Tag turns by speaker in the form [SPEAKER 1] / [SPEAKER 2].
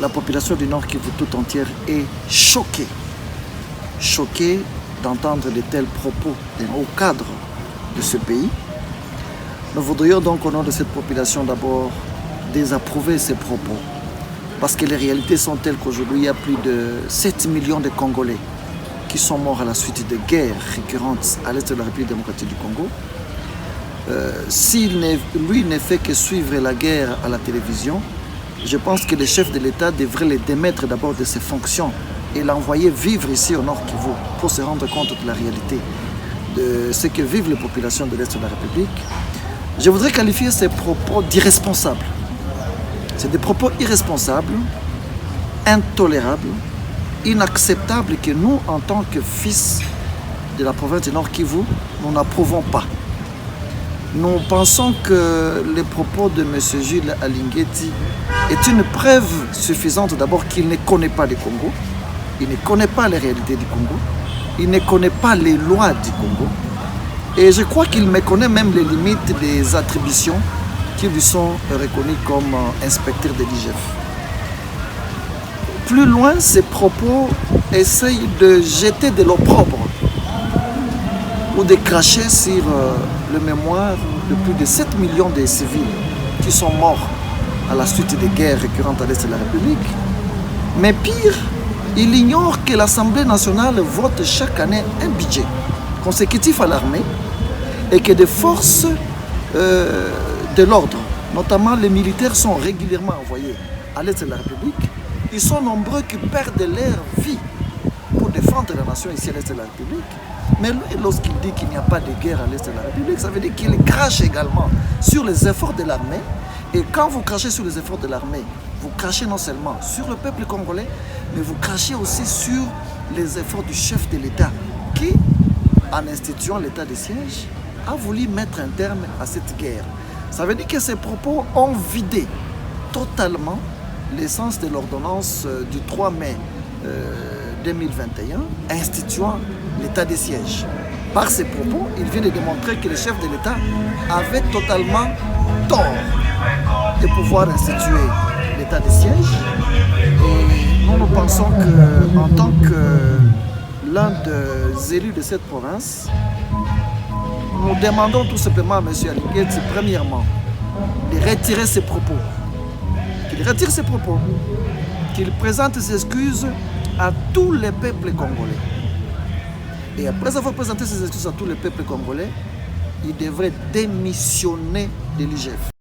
[SPEAKER 1] la population du Nord Kivu tout entière est choquée. Choquée d'entendre de tels propos d'un haut cadre de ce pays. Nous voudrions donc au nom de cette population d'abord désapprouver ces propos. Parce que les réalités sont telles qu'aujourd'hui, il y a plus de 7 millions de Congolais qui sont morts à la suite de guerres récurrentes à l'est de la République démocratique du Congo. Lui ne fait que suivre la guerre à la télévision, je pense que le chef de l'État devrait le démettre d'abord de ses fonctions et l'envoyer vivre ici au Nord Kivu pour se rendre compte de la réalité de ce que vivent les populations de l'Est de la République. Je voudrais qualifier ces propos d'irresponsables. C'est des propos irresponsables, intolérables, inacceptables que nous, en tant que fils de la province du Nord Kivu, nous n'approuvons pas. Nous pensons que les propos de M. Jules Alingueti est une preuve suffisante d'abord qu'il ne connaît pas le Congo, il ne connaît pas les réalités du Congo, il ne connaît pas les lois du Congo, et je crois qu'il méconnaît même les limites des attributions qui lui sont reconnues comme inspecteur de l'IGF. Plus loin, ces propos essayent de jeter de l'opprobre ou de cracher sur le mémoire de plus de 7 millions de civils qui sont morts à la suite des guerres récurrentes à l'Est de la République. Mais pire, il ignore que l'Assemblée nationale vote chaque année un budget consécutif à l'armée et que des forces de l'ordre, notamment les militaires, sont régulièrement envoyés à l'Est de la République. Ils sont nombreux qui perdent leur vie pour défendre la nation ici à l'Est de la République. Mais lui, lorsqu'il dit qu'il n'y a pas de guerre à l'Est de la République, ça veut dire qu'il crache également sur les efforts de l'armée. Et quand vous crachez sur les efforts de l'armée, vous crachez non seulement sur le peuple congolais, mais vous crachez aussi sur les efforts du chef de l'État qui, en instituant l'état de siège, a voulu mettre un terme à cette guerre. Ça veut dire que ces propos ont vidé totalement l'essence de l'ordonnance du 3 mai 2021 instituant l'état de siège. Par ces propos, il vient de démontrer que le chef de l'État avait totalement tort de pouvoir instituer l'état de siège. Et nous pensons qu'en tant que l'un des élus de cette province, nous demandons tout simplement à M. Alingueti, premièrement, de retirer ses propos. Qu'il retire ses propos, qu'il présente ses excuses à tous les peuples congolais. Et après avoir présenté ses excuses à tous les peuples congolais, il devrait démissionner de l'IGF.